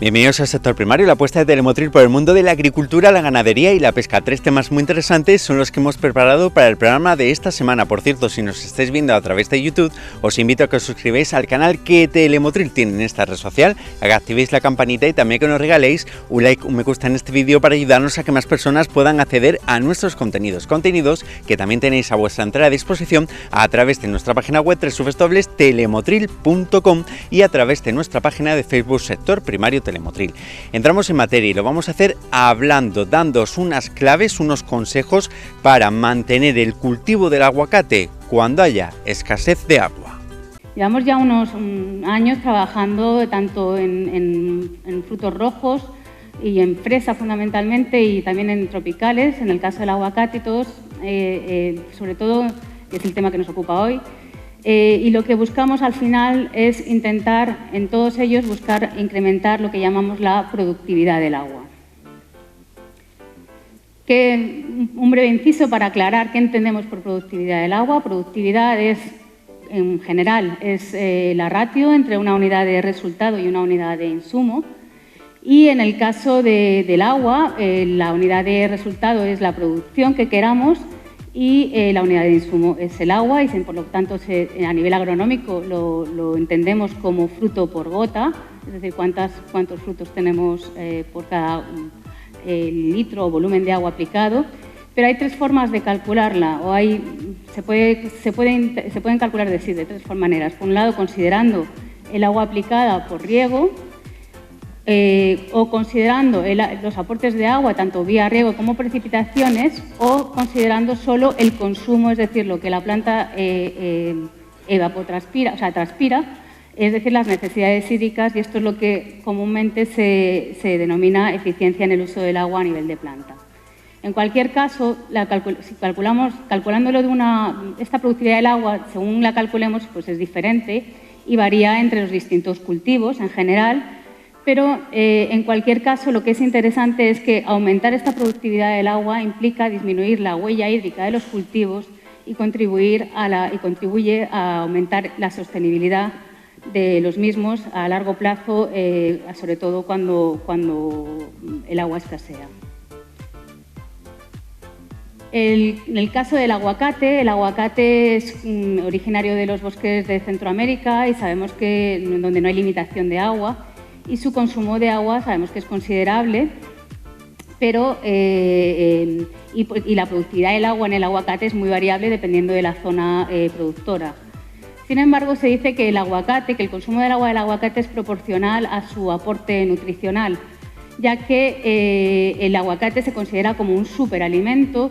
Bienvenidos al sector primario, la apuesta de Telemotril por el mundo de la agricultura, la ganadería y la pesca. 3 temas muy interesantes son los que hemos preparado para el programa de esta semana. Por cierto, si nos estáis viendo a través de YouTube, os invito a que os suscribáis al canal que Telemotril tiene en esta red social, a que activéis la campanita y también que nos regaléis un like, un me gusta en este vídeo para ayudarnos a que más personas puedan acceder a nuestros contenidos. Contenidos que también tenéis a vuestra entera disposición a través de nuestra página web www.telemotril.com y a través de nuestra página de Facebook Sector Primario Telemotril. Entramos en materia y lo vamos a hacer dándoos unas claves, unos consejos para mantener el cultivo del aguacate cuando haya escasez de agua. Llevamos ya unos años trabajando tanto en frutos rojos y en fresa fundamentalmente y también en tropicales, en el caso del aguacate y todos, sobre todo es el tema que nos ocupa hoy. Y lo que buscamos al final es intentar, en todos ellos, buscar incrementar lo que llamamos la productividad del agua. Un breve inciso para aclarar qué entendemos por productividad del agua. Productividad es, en general, es la ratio entre una unidad de resultado y una unidad de insumo. Y en el caso del agua, la unidad de resultado es la producción que queramos y la unidad de insumo es el agua y por lo tanto a nivel agronómico lo entendemos como fruto por gota, es decir, cuántos frutos tenemos por cada litro o volumen de agua aplicado. Pero hay 3 formas de calcularla, se pueden calcular de 3 maneras. Por un lado, considerando el agua aplicada por riego, o considerando los aportes de agua, tanto vía riego como precipitaciones, o considerando solo el consumo, es decir, lo que la planta transpira, es decir, las necesidades hídricas, y esto es lo que comúnmente se denomina eficiencia en el uso del agua a nivel de planta. En cualquier caso, si calculándolo esta productividad del agua, según la calculemos, pues es diferente y varía entre los distintos cultivos en general. Pero en cualquier caso lo que es interesante es que aumentar esta productividad del agua implica disminuir la huella hídrica de los cultivos y contribuye a aumentar la sostenibilidad de los mismos a largo plazo, sobre todo cuando el agua escasea. En el caso del aguacate, el aguacate es originario de los bosques de Centroamérica y sabemos que donde no hay limitación de agua, y su consumo de agua sabemos que es considerable, pero y la productividad del agua en el aguacate es muy variable dependiendo de la zona productora. Sin embargo, se dice que el consumo del agua del aguacate es proporcional a su aporte nutricional, ya que el aguacate se considera como un superalimento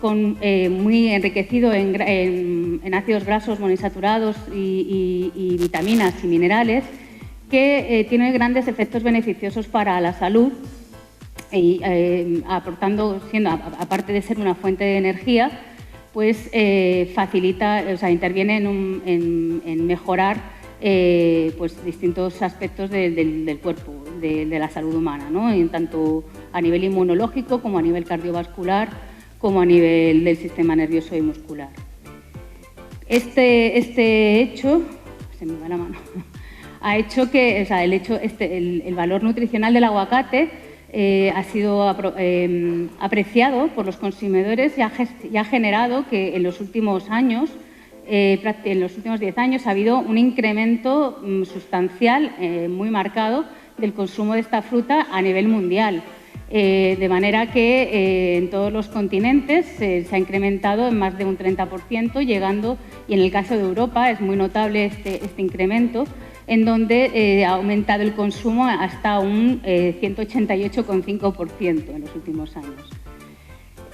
muy enriquecido en ácidos grasos monoinsaturados y vitaminas y minerales, que tiene grandes efectos beneficiosos para la salud y aparte de ser una fuente de energía, pues interviene en mejorar pues distintos aspectos del cuerpo, de la salud humana, ¿no? Tanto a nivel inmunológico como a nivel cardiovascular, como a nivel del sistema nervioso y muscular. Este hecho, se me va la mano, ha hecho que el valor nutricional del aguacate ha sido apreciado por los consumidores y ha generado que en los últimos años, en los últimos 10 años, ha habido un incremento sustancial, muy marcado, del consumo de esta fruta a nivel mundial. De manera que en todos los continentes se ha incrementado en más de un 30%, llegando, y en el caso de Europa es muy notable este incremento, en donde ha aumentado el consumo hasta un 188,5% en los últimos años.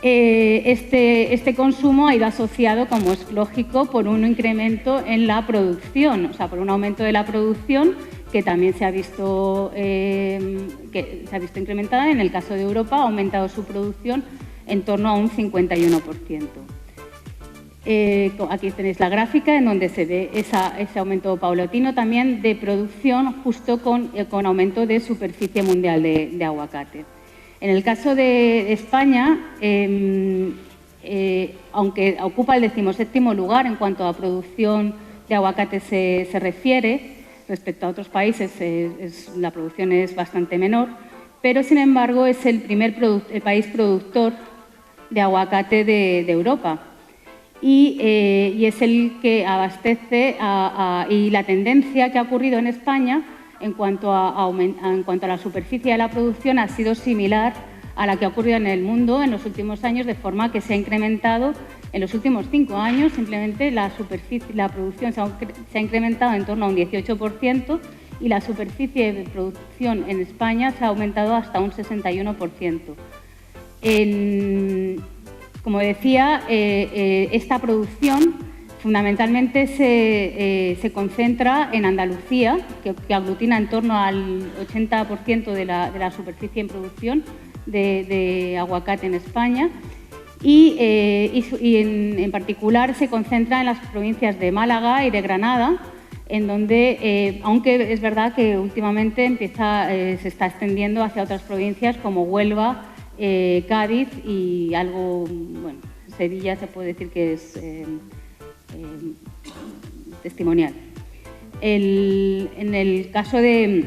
Este consumo ha ido asociado, como es lógico, por un incremento en la producción, o sea, por un aumento de la producción que también se ha visto incrementada. En el caso de Europa ha aumentado su producción en torno a un 51%. Aquí tenéis la gráfica en donde se ve ese aumento paulatino también de producción, justo con aumento de superficie mundial de aguacate. En el caso de España, aunque ocupa el 17º lugar en cuanto a producción de aguacate se refiere, respecto a otros países la producción es bastante menor, pero sin embargo es el país productor de aguacate de Europa y es el que abastece y la tendencia que ha ocurrido en España en cuanto a la superficie de la producción ha sido similar a la que ha ocurrido en el mundo en los últimos años, de forma que se ha incrementado en los últimos 5 años, simplemente la producción se ha incrementado en torno a un 18% y la superficie de producción en España se ha aumentado hasta un 61%. Como decía, esta producción fundamentalmente se concentra en Andalucía, que aglutina en torno al 80% de la superficie en producción de aguacate en España y en particular se concentra en las provincias de Málaga y de Granada, en donde, aunque es verdad que últimamente se está extendiendo hacia otras provincias como Huelva, Cádiz y algo, bueno, Sevilla se puede decir que es testimonial. En el caso de...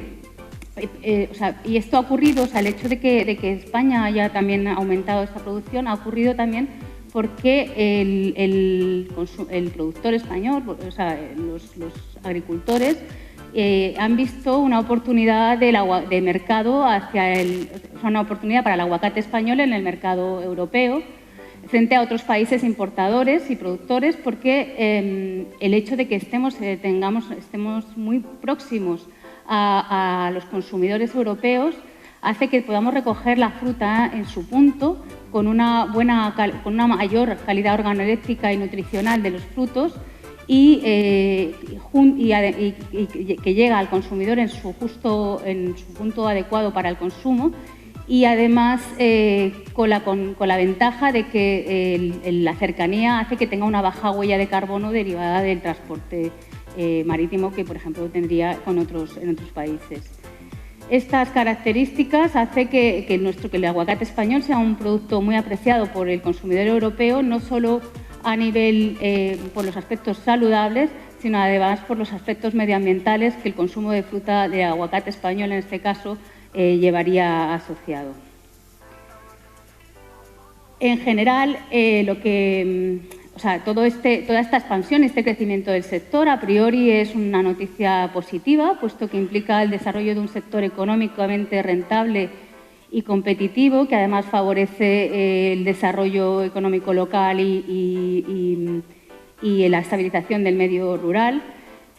y esto ha ocurrido, el hecho de que España haya también aumentado esta producción ha ocurrido también porque el productor español, los agricultores, han visto una oportunidad de mercado una oportunidad para el aguacate español en el mercado europeo frente a otros países importadores y productores, porque el hecho de que estemos muy próximos a los consumidores europeos hace que podamos recoger la fruta en su punto con una mayor calidad organoléptica y nutricional de los frutos y que llega al consumidor en su punto adecuado para el consumo, y además con la ventaja de que la cercanía hace que tenga una baja huella de carbono derivada del transporte marítimo que, por ejemplo, tendría en otros países. Estas características hacen que el aguacate español sea un producto muy apreciado por el consumidor europeo, no solo a nivel por los aspectos saludables, sino además por los aspectos medioambientales que el consumo de fruta de aguacate español, en este caso, llevaría asociado. En general, toda esta expansión, este crecimiento del sector, a priori es una noticia positiva, puesto que implica el desarrollo de un sector económicamente rentable y competitivo, que además favorece el desarrollo económico local y la estabilización del medio rural.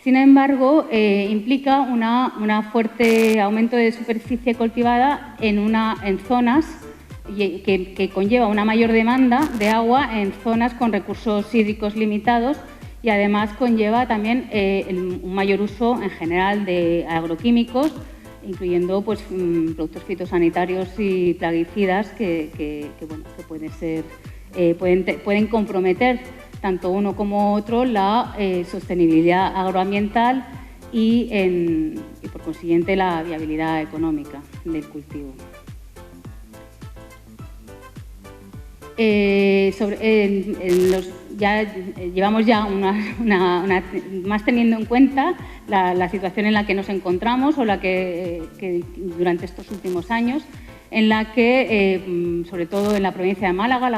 Sin embargo, implica un fuerte aumento de superficie cultivada en zonas que conlleva una mayor demanda de agua en zonas con recursos hídricos limitados, y además conlleva también un mayor uso en general de agroquímicos, incluyendo productos fitosanitarios y plaguicidas que pueden comprometer tanto uno como otro la sostenibilidad agroambiental y por consiguiente la viabilidad económica del cultivo. Llevamos más teniendo en cuenta la situación en la que nos encontramos o la que durante estos últimos años, en la que, sobre todo en la provincia de Málaga,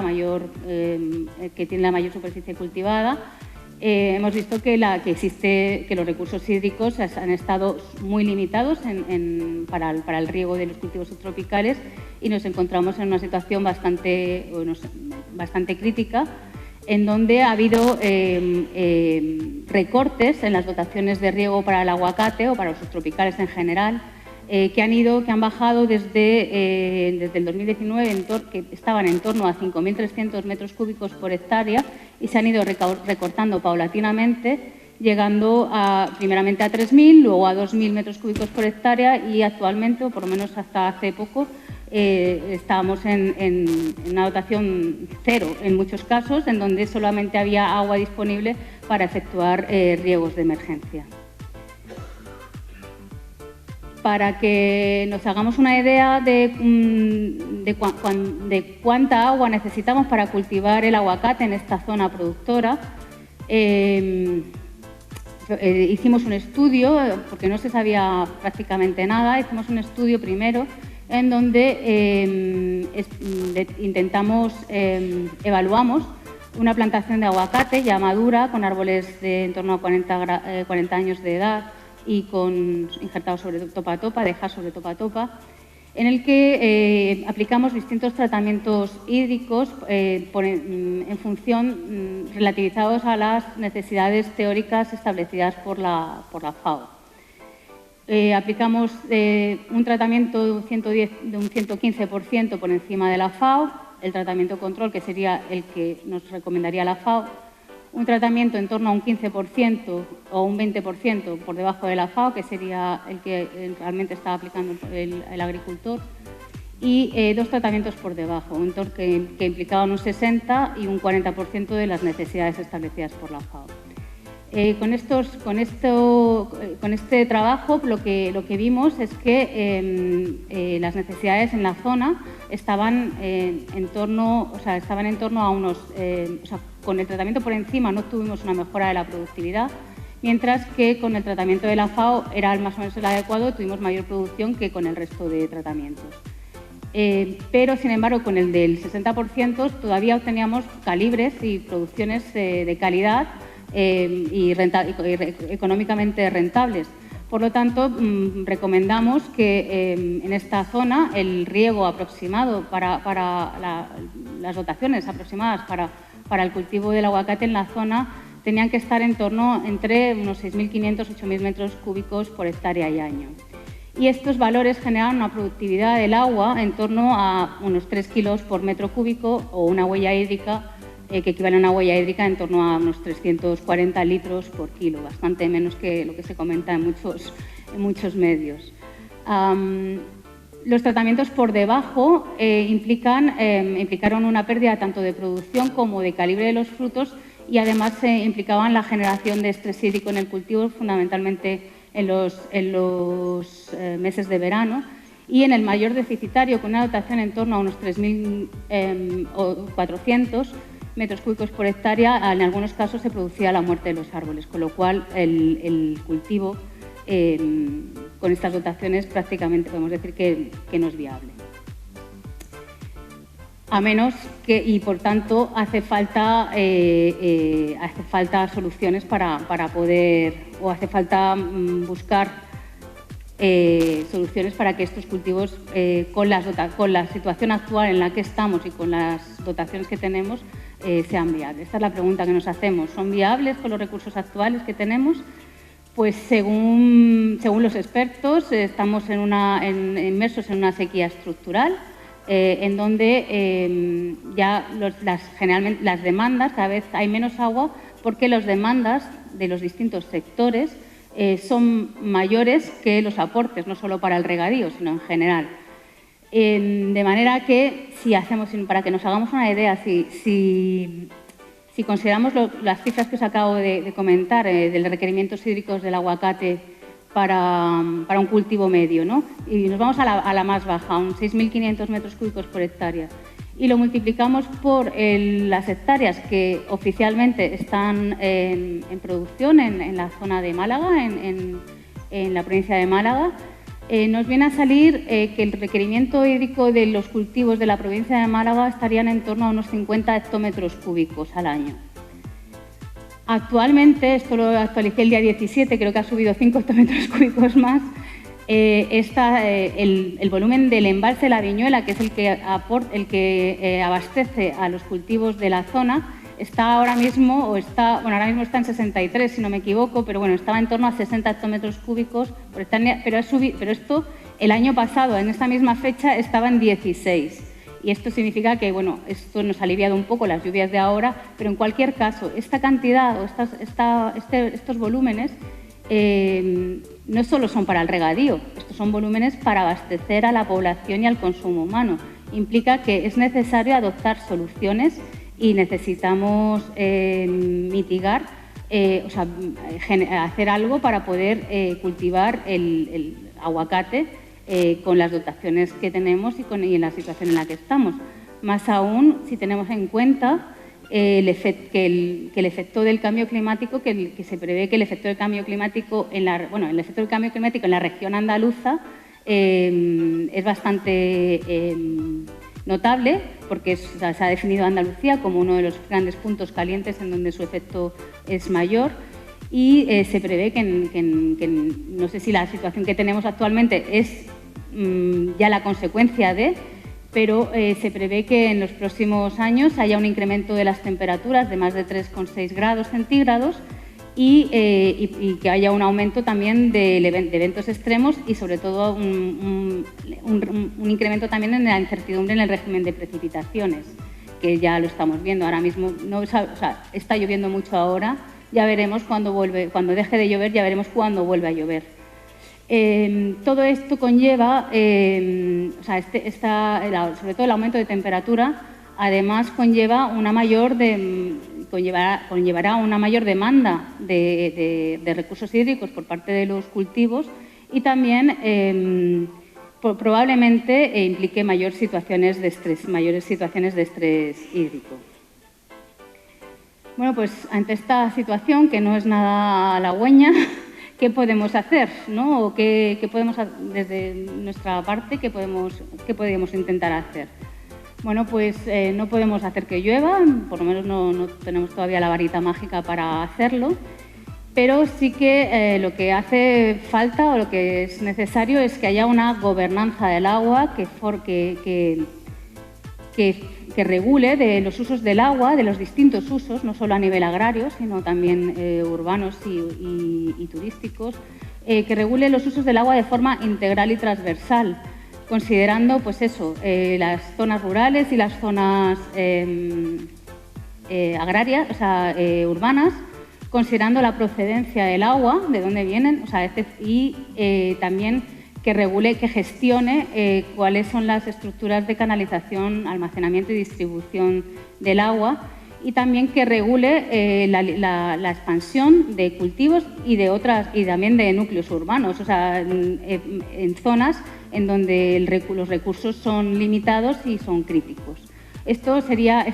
que tiene la mayor superficie cultivada, hemos visto que los recursos hídricos han estado muy limitados para el riego de los cultivos subtropicales, y nos encontramos en una situación bastante crítica, en donde ha habido recortes en las dotaciones de riego para el aguacate o para los subtropicales en general, que han bajado desde el 2019, que estaban en torno a 5.300 metros cúbicos por hectárea, y se han ido recortando paulatinamente, llegando primeramente a 3.000, luego a 2.000 metros cúbicos por hectárea, y actualmente, o por lo menos hasta hace poco, estábamos en una dotación cero en muchos casos, en donde solamente había agua disponible para efectuar riegos de emergencia. Para que nos hagamos una idea de cuánta agua necesitamos para cultivar el aguacate en esta zona productora, hicimos un estudio, porque no se sabía prácticamente nada, hicimos un estudio primero en donde evaluamos una plantación de aguacate ya madura, con árboles de en torno a 40 años de edad y injertados sobre topa-topa, dejas sobre topa-topa, en el que aplicamos distintos tratamientos hídricos en función relativizados a las necesidades teóricas establecidas por la FAO. Aplicamos un tratamiento de un 115% por encima de la FAO, el tratamiento control, que sería el que nos recomendaría la FAO, un tratamiento en torno a un 15% o un 20% por debajo de la FAO, que sería el que realmente está aplicando el agricultor, y dos tratamientos por debajo, que implicaban un 60% y un 40% de las necesidades establecidas por la FAO. Con este trabajo lo que vimos es que las necesidades en la zona estaban en torno a unos... con el tratamiento por encima no tuvimos una mejora de la productividad, mientras que con el tratamiento de la FAO era más o menos el adecuado, tuvimos mayor producción que con el resto de tratamientos. Pero, sin embargo, con el del 60% todavía obteníamos calibres y producciones de calidad y económicamente rentables. Por lo tanto, recomendamos que en esta zona el riego aproximado las dotaciones aproximadas para el cultivo del aguacate en la zona tenían que estar en torno entre unos 6.500 y 8.000 metros cúbicos por hectárea y año. Y estos valores generan una productividad del agua en torno a unos 3 kilos por metro cúbico o una huella hídrica que equivale a una huella hídrica en torno a unos 340 litros por kilo, bastante menos que lo que se comenta en muchos medios. Los tratamientos por debajo implicaron una pérdida tanto de producción como de calibre de los frutos y además implicaban la generación de estrés hídrico en el cultivo, fundamentalmente en los meses de verano, y en el mayor deficitario, con una dotación en torno a unos 3.400 metros cúbicos por hectárea, en algunos casos se producía la muerte de los árboles, con lo cual el cultivo con estas dotaciones prácticamente podemos decir que no es viable. A menos que, y por tanto, hace falta soluciones para poder, o hace falta buscar soluciones para que estos cultivos, con la situación actual en la que estamos y con las dotaciones que tenemos, sean viables. Esta es la pregunta que nos hacemos. ¿Son viables con los recursos actuales que tenemos? Pues según los expertos, estamos inmersos en una sequía estructural, en donde generalmente las demandas, cada vez hay menos agua, porque las demandas de los distintos sectores son mayores que los aportes, no solo para el regadío, sino en general. De manera que, para que nos hagamos una idea, si consideramos las cifras que os acabo de comentar de los requerimientos hídricos del aguacate para un cultivo medio, ¿no? Y nos vamos a la más baja, a unos 6.500 metros cúbicos por hectárea, y lo multiplicamos por las hectáreas que oficialmente están en producción en la zona de Málaga, en la provincia de Málaga, nos viene a salir que el requerimiento hídrico de los cultivos de la provincia de Málaga estarían en torno a unos 50 hectómetros cúbicos al año. Actualmente, esto lo actualicé el día 17, creo que ha subido 5 hectómetros cúbicos más, el volumen del embalse de la Viñuela, que es el que abastece a los cultivos de la zona, está ahora mismo está en 63, si no me equivoco, pero bueno, estaba en torno a 60 hectómetros cúbicos por hectárea, pero esto el año pasado, en esta misma fecha, estaba en 16. Y esto significa que, bueno, esto nos ha aliviado un poco las lluvias de ahora, pero en cualquier caso, esta cantidad o estos volúmenes no solo son para el regadío, estos son volúmenes para abastecer a la población y al consumo humano. Implica que es necesario adoptar soluciones y necesitamos mitigar, hacer algo para poder cultivar el aguacate con las dotaciones que tenemos y en la situación en la que estamos. Más aún si tenemos en cuenta el efecto del cambio climático, que se prevé que el efecto del cambio climático en la región andaluza es bastante notable, porque se ha definido Andalucía como uno de los grandes puntos calientes en donde su efecto es mayor, y se prevé que no sé si la situación que tenemos actualmente es ya la consecuencia de, pero se prevé que en los próximos años haya un incremento de las temperaturas de más de 3,6 grados centígrados y que haya un aumento también de eventos extremos y, sobre todo, un incremento también en la incertidumbre en el régimen de precipitaciones, que ya lo estamos viendo ahora mismo. No, o sea, está lloviendo mucho ahora, ya veremos cuando deje de llover, ya veremos cuándo vuelve a llover. Todo esto conlleva, sobre todo el aumento de temperatura, además conllevará una mayor demanda de recursos hídricos por parte de los cultivos y también probablemente implique mayores situaciones de estrés hídrico. Bueno, pues ante esta situación, que no es nada halagüeña, ¿qué podemos hacer, ¿no? O ¿qué podemos, desde nuestra parte, qué podemos intentar hacer? Bueno, pues no podemos hacer que llueva, por lo menos no tenemos todavía la varita mágica para hacerlo, pero sí que lo que hace falta o lo que es necesario es que haya una gobernanza del agua que regule de los usos del agua, de los distintos usos, no solo a nivel agrario, sino también urbanos y turísticos, que regule los usos del agua de forma integral y transversal, considerando, pues eso, las zonas rurales y las zonas agrarias, o sea, urbanas, considerando la procedencia del agua, de dónde vienen, o sea, y también que regule, que gestione cuáles son las estructuras de canalización, almacenamiento y distribución del agua, y también que regule la expansión de cultivos y también de núcleos urbanos, o sea, en zonas en donde los recursos son limitados y son críticos. Esto sería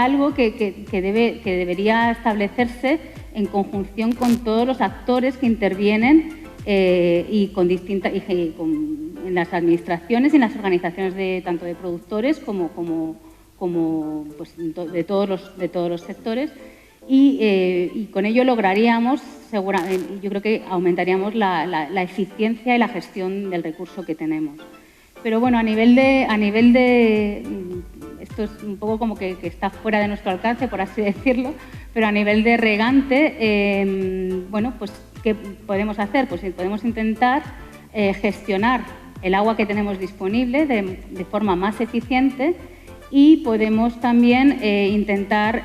algo que debería establecerse en conjunción con todos los actores que intervienen en las administraciones y en las organizaciones tanto de productores como pues, de todos los sectores, y con ello lograríamos, seguramente, yo creo que aumentaríamos la eficiencia y la gestión del recurso que tenemos. Pero bueno, a nivel de esto es un poco como que está fuera de nuestro alcance, por así decirlo, pero a nivel de regante, bueno, pues ¿qué podemos hacer? Pues podemos intentar gestionar el agua que tenemos disponible de forma más eficiente, y podemos también intentar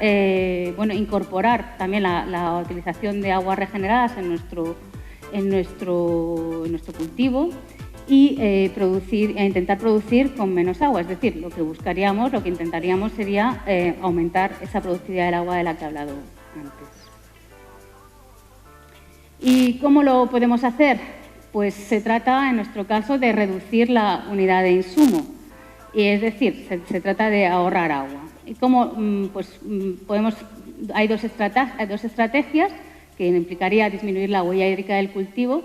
incorporar también la utilización de aguas regeneradas en nuestro cultivo, y intentar producir con menos agua. Es decir, lo que intentaríamos sería aumentar esa productividad del agua de la que he hablado antes. ¿Y cómo lo podemos hacer? Pues se trata, en nuestro caso, de reducir la unidad de insumo. Y es decir, se trata de ahorrar agua. ¿Y cómo? Hay dos estrategias que implicaría disminuir la huella hídrica del cultivo,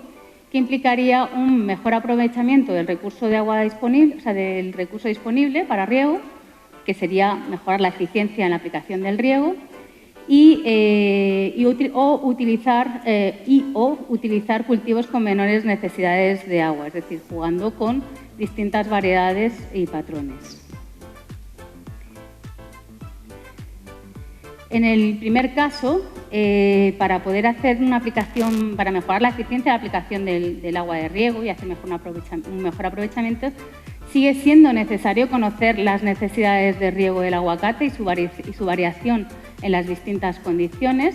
que implicaría un mejor aprovechamiento del recurso de agua disponible, o sea, del recurso disponible para riego, que sería mejorar la eficiencia en la aplicación del riego, o utilizar cultivos con menores necesidades de agua, es decir, jugando con distintas variedades y patrones. En el primer caso, para poder hacer una aplicación, para mejorar la eficiencia de la aplicación del agua de riego y hacer un mejor aprovechamiento, sigue siendo necesario conocer las necesidades de riego del aguacate y su variación en las distintas condiciones,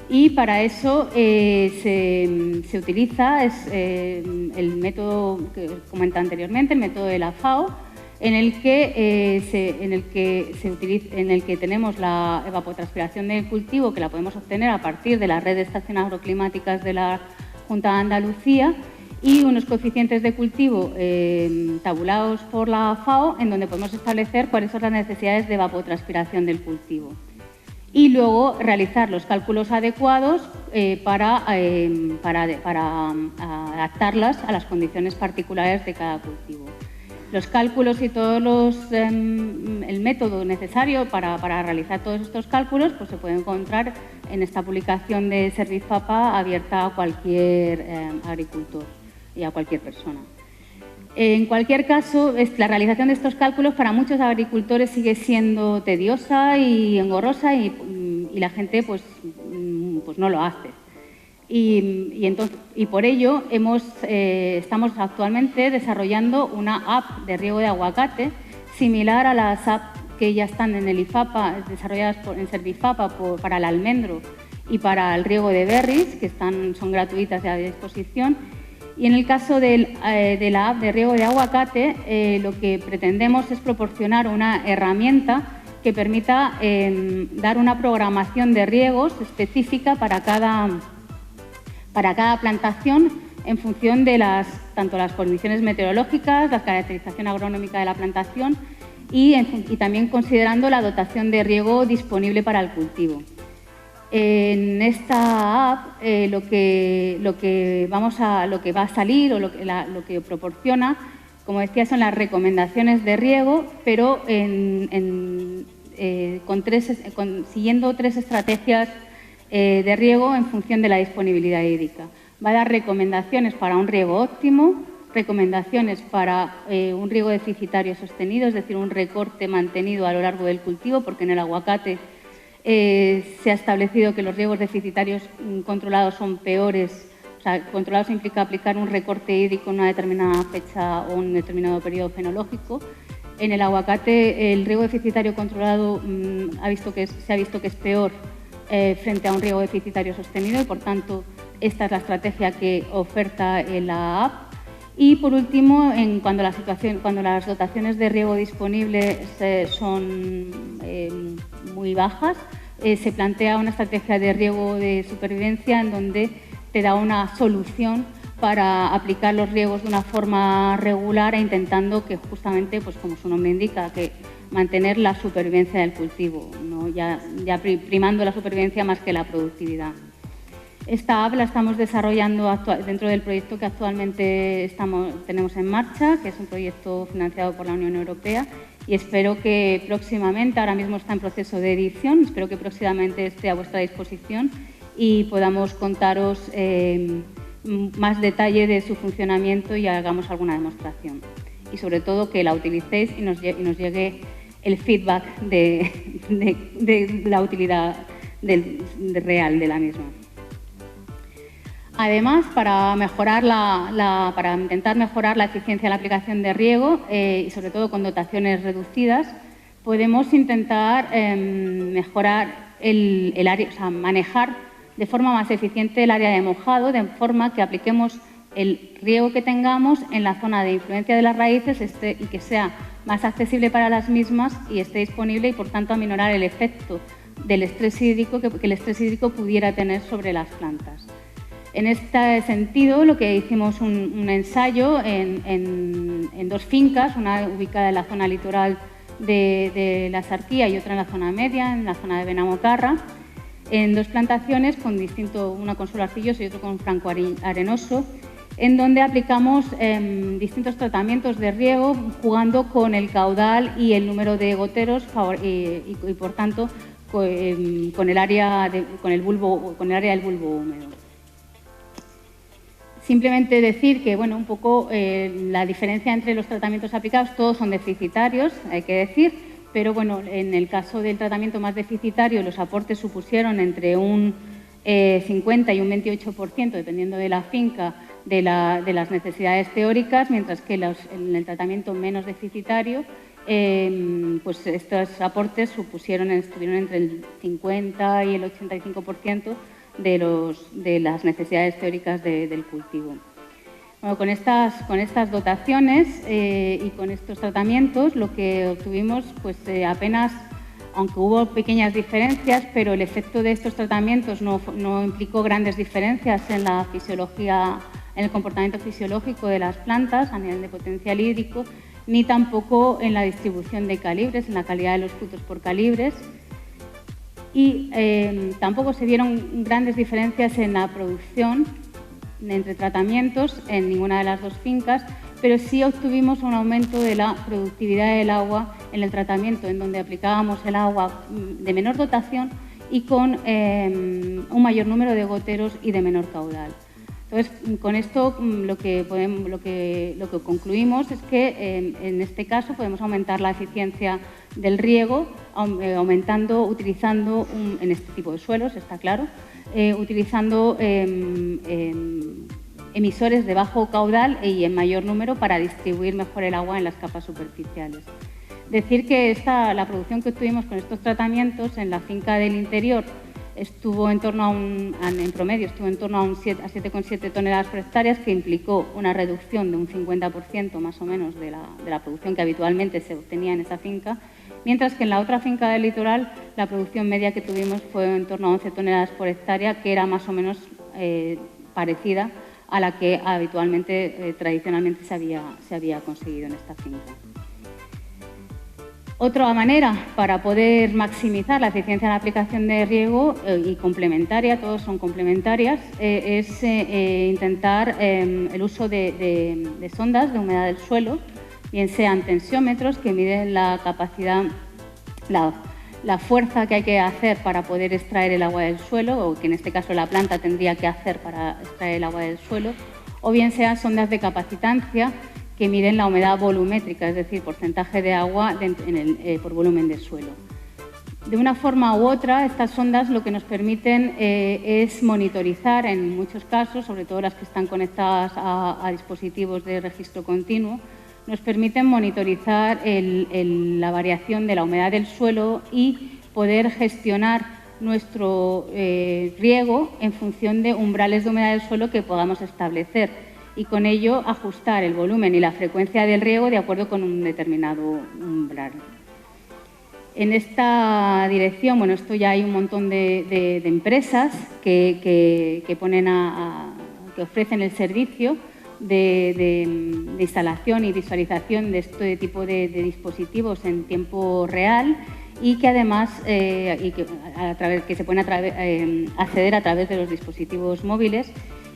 y para eso se utiliza el método que os comenté anteriormente, el método de la FAO, en el que tenemos la evapotranspiración del cultivo, que la podemos obtener a partir de la red de estaciones agroclimáticas de la Junta de Andalucía, y unos coeficientes de cultivo tabulados por la FAO, en donde podemos establecer cuáles son las necesidades de evapotranspiración del cultivo. y luego realizar los cálculos adecuados para adaptarlas a las condiciones particulares de cada cultivo. Los cálculos y el método necesario para realizar todos estos cálculos pues se puede encontrar en esta publicación de Servifapa, abierta a cualquier agricultor y a cualquier persona. En cualquier caso, la realización de estos cálculos para muchos agricultores sigue siendo tediosa y engorrosa y la gente pues no lo hace. Y por ello estamos actualmente desarrollando una app de riego de aguacate similar a las apps que ya están en el IFAPA, desarrolladas en Servifapa para el almendro y para el riego de berries, que son gratuitas y a disposición. Y en el caso de la app de riego de aguacate, lo que pretendemos es proporcionar una herramienta que permita dar una programación de riegos específica para cada plantación en función de tanto las condiciones meteorológicas, la caracterización agronómica de la plantación y también considerando la dotación de riego disponible para el cultivo. En esta app lo que va a salir o lo que proporciona, como decía, son las recomendaciones de riego, pero siguiendo 3 estrategias de riego en función de la disponibilidad hídrica. Va a dar recomendaciones para un riego óptimo, recomendaciones para un riego deficitario sostenido, es decir, un recorte mantenido a lo largo del cultivo, porque en el aguacate se ha establecido que los riegos deficitarios controlados son peores. O sea, controlados implica aplicar un recorte hídrico en una determinada fecha o un determinado periodo fenológico. En el aguacate, el riego deficitario controlado se ha visto que es peor frente a un riego deficitario sostenido y, por tanto, esta es la estrategia que oferta la app. Y, por último, cuando las dotaciones de riego disponibles son muy bajas, se plantea una estrategia de riego de supervivencia en donde te da una solución para aplicar los riegos de una forma regular e intentando que justamente, pues como su nombre indica, que mantener la supervivencia del cultivo, ¿no? ya primando la supervivencia más que la productividad. Esta app la estamos desarrollando dentro del proyecto que actualmente tenemos en marcha, que es un proyecto financiado por la Unión Europea, y espero que próximamente, ahora mismo está en proceso de edición, espero que próximamente esté a vuestra disposición y podamos contaros más detalle de su funcionamiento y hagamos alguna demostración. Y sobre todo que la utilicéis y nos llegue el feedback de la utilidad real de la misma. Además, para intentar mejorar la eficiencia de la aplicación de riego y sobre todo con dotaciones reducidas, podemos intentar mejorar el área, o sea, manejar de forma más eficiente el área de mojado, de forma que apliquemos el riego que tengamos en la zona de influencia de las raíces y que sea más accesible para las mismas y esté disponible y, por tanto, aminorar el efecto del estrés hídrico que el estrés hídrico pudiera tener sobre las plantas. En este sentido, lo que hicimos un ensayo en 2 fincas, una ubicada en la zona litoral de la Sarquía y otra en la zona media, en la zona de Benamocarra, en 2 plantaciones, una con suelo arcilloso y otra con franco arenoso, en donde aplicamos distintos tratamientos de riego, jugando con el caudal y el número de goteros y por tanto, con el área del bulbo húmedo. Simplemente decir que, bueno, un poco la diferencia entre los tratamientos aplicados, todos son deficitarios, hay que decir, pero bueno, en el caso del tratamiento más deficitario, los aportes supusieron entre un 50 y un 28%, dependiendo de la finca, de las necesidades teóricas, mientras que en el tratamiento menos deficitario, pues estos aportes estuvieron entre el 50 y el 85% de las necesidades teóricas del cultivo. Bueno, con estas dotaciones y con estos tratamientos, lo que obtuvimos, pues apenas, aunque hubo pequeñas diferencias, pero el efecto de estos tratamientos no implicó grandes diferencias en la fisiología, en el comportamiento fisiológico de las plantas a nivel de potencial hídrico, ni tampoco en la distribución de calibres, en la calidad de los frutos por calibres. y tampoco se vieron grandes diferencias en la producción entre tratamientos en ninguna de las dos fincas, pero sí obtuvimos un aumento de la productividad del agua en el tratamiento, en donde aplicábamos el agua de menor dotación y con un mayor número de goteros y de menor caudal. Entonces, con esto lo que concluimos es que en este caso podemos aumentar la eficiencia del riego, utilizando en este tipo de suelos, está claro, utilizando emisores de bajo caudal y en mayor número para distribuir mejor el agua en las capas superficiales. Decir que la producción que obtuvimos con estos tratamientos en la finca del interior estuvo en torno en promedio estuvo en torno a 7,7 toneladas por hectárea, que implicó una reducción de un 50% más o menos de la producción que habitualmente se obtenía en esa finca, mientras que en la otra finca del litoral la producción media que tuvimos fue en torno a 11 toneladas por hectárea, que era más o menos parecida a la que habitualmente, tradicionalmente se había conseguido en esta finca. Otra manera para poder maximizar la eficiencia de la aplicación de riego y complementaria, todos son complementarias, es intentar el uso de sondas de humedad del suelo, bien sean tensiómetros que miden la capacidad, la fuerza que hay que hacer para poder extraer el agua del suelo, o que en este caso la planta tendría que hacer para extraer el agua del suelo, o bien sean sondas de capacitancia que miden la humedad volumétrica, es decir, porcentaje de agua por volumen del suelo. De una forma u otra, estas sondas lo que nos permiten es monitorizar, en muchos casos, sobre todo las que están conectadas a dispositivos de registro continuo, nos permiten monitorizar la variación de la humedad del suelo y poder gestionar nuestro riego en función de umbrales de humedad del suelo que podamos establecer, y con ello ajustar el volumen y la frecuencia del riego de acuerdo con un determinado umbral. En esta dirección, bueno, esto ya hay un montón de empresas que ofrecen el servicio de instalación y visualización de este tipo de dispositivos en tiempo real, y que además que se pueden acceder a través de los dispositivos móviles,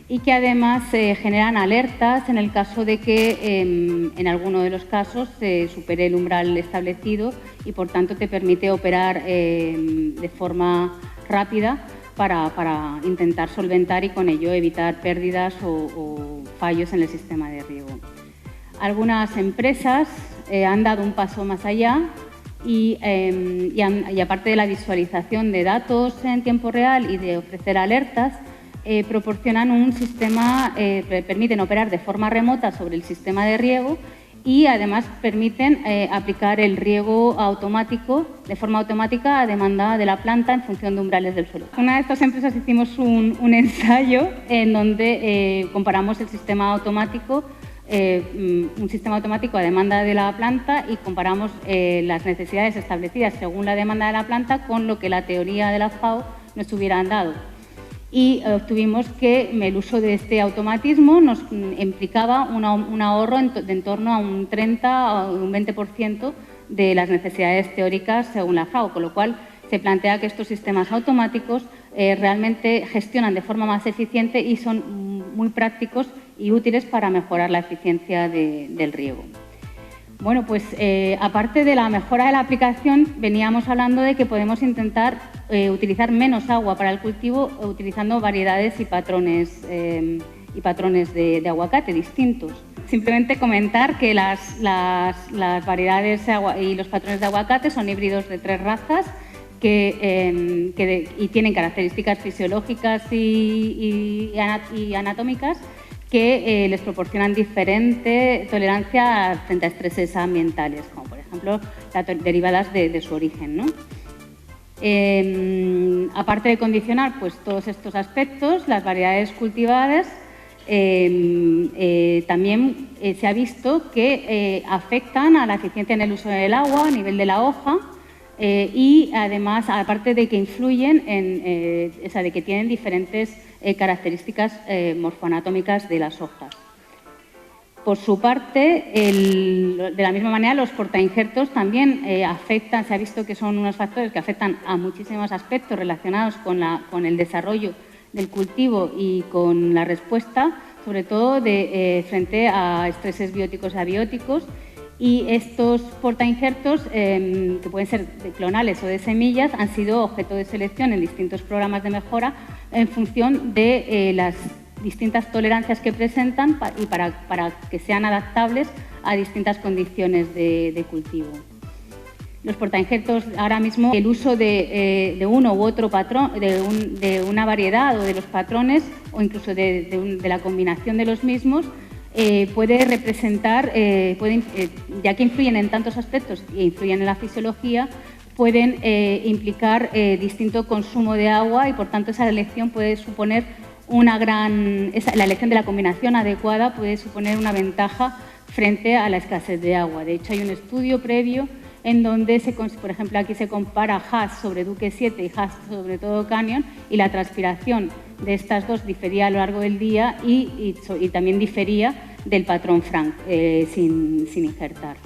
y que además generan alertas en el caso de que en alguno de los casos se supere el umbral establecido, y por tanto te permite operar de forma rápida para intentar solventar y con ello evitar pérdidas o fallos en el sistema de riego. Algunas empresas han dado un paso más allá y aparte de la visualización de datos en tiempo real y de ofrecer alertas, proporcionan un sistema, permiten operar de forma remota sobre el sistema de riego, y además permiten aplicar el riego automático, de forma automática, a demanda de la planta en función de umbrales del suelo. Con una de estas empresas hicimos un ensayo en donde comparamos el sistema automático, un sistema automático a demanda de la planta, y comparamos las necesidades establecidas según la demanda de la planta con lo que la teoría de la FAO nos hubiera dado. Y obtuvimos que el uso de este automatismo nos implicaba un ahorro de en torno a un 30 o un 20% de las necesidades teóricas según la FAO, con lo cual se plantea que estos sistemas automáticos realmente gestionan de forma más eficiente y son muy prácticos y útiles para mejorar la eficiencia del riego. Bueno, pues aparte de la mejora de la aplicación, veníamos hablando de que podemos intentar utilizar menos agua para el cultivo utilizando variedades y patrones de aguacate distintos. Simplemente comentar que las variedades y los patrones de aguacate son híbridos de 3 razas y tienen características fisiológicas y anatómicas que les proporcionan diferente tolerancia frente a estreses ambientales, como por ejemplo derivadas de su origen, ¿no? Aparte de condicionar pues, todos estos aspectos, las variedades cultivadas también se ha visto que afectan a la eficiencia en el uso del agua a nivel de la hoja, y además, aparte de que influyen de que tienen diferentes características morfoanatómicas de las hojas. Por su parte, de la misma manera, los portainjertos también afectan, se ha visto que son unos factores que afectan a muchísimos aspectos relacionados con el desarrollo del cultivo y con la respuesta, sobre todo frente a estreses bióticos y abióticos. Y estos portainjertos, que pueden ser de clonales o de semillas, han sido objeto de selección en distintos programas de mejora en función de las distintas tolerancias que presentan y para que sean adaptables a distintas condiciones de cultivo. Los portainjertos, ahora mismo, el uso de uno u otro patrón, de una variedad o de los patrones, o incluso de la combinación de los mismos, puede representar, ya que influyen en tantos aspectos e influyen en la fisiología, pueden implicar distinto consumo de agua y, por tanto, esa elección puede suponer la elección de la combinación adecuada puede suponer una ventaja frente a la escasez de agua. De hecho, hay un estudio previo en donde, por ejemplo, aquí se compara Hass sobre Duque 7 y Hass sobre todo Canyon, y la transpiración de estas dos difería a lo largo del día y también difería del patrón Frank sin injertar.